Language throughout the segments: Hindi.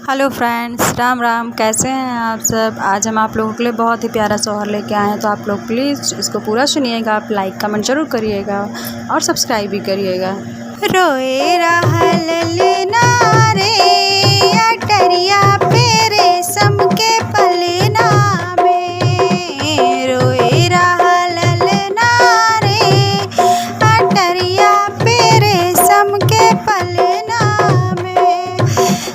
Hello friends, Ram Ram. कैसे हैं आप सब। आज हम आप लोगों के लिए बहुत ही प्यारा सोहर लेके आए हैं, तो आप लोग प्लीज़ इसको पूरा सुनिएगा। आप लाइक कमेंट ज़रूर करिएगा और सब्सक्राइब भी करिएगा। रोए रहल लेना रे अटरिया पे रेशम के पलना में, रोए रहल लेना रे अटरिया पे रेशम के पलना में।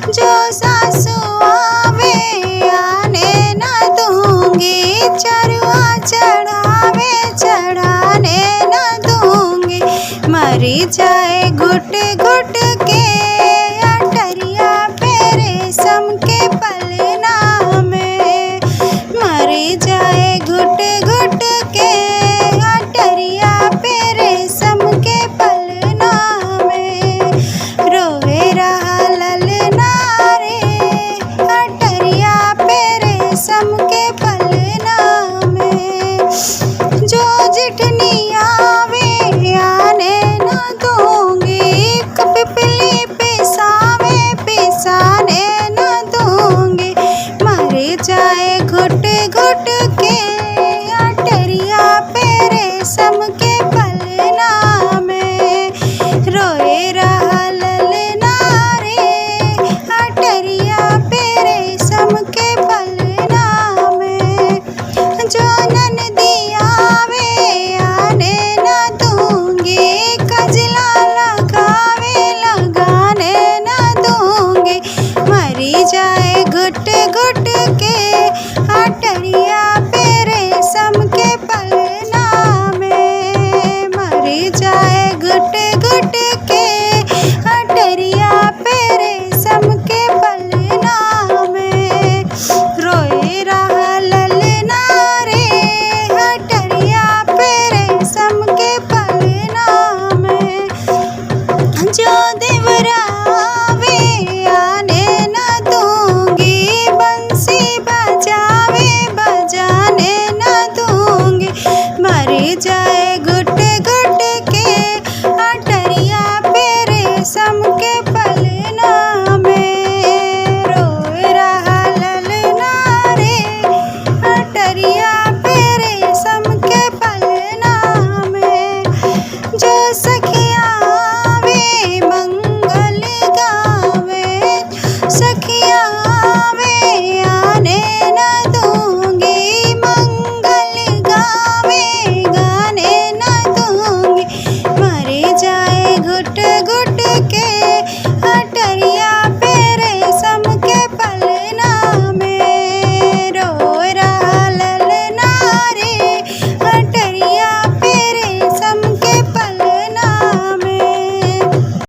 जो सासू आवे आने न दूंगी, चरुआ चढ़ावे चढ़ाने न दूंगी। मरी जाए घुट घुट के अटरिया पे रेशम के पलना में, मरी जाए घुट घुट के अटरिया पे रेशम के पलना में। रोवे रहल लेना रे अटरिया पे रेशम के पलना में। जो जिठनी आवे आने न दूंगी, पिपली पिसावे पिसाने न दूंगी। मर जाए घुट घुट के अटरिया पे रेशम के पलना में। रोए रहल लेना रे अटरिया पे रेशम के पलना में। जो ननदी आवे आने न दूंगी, कजला लगावे लगाने न दूंगी। मरी जाए घुट घुट के अटरिया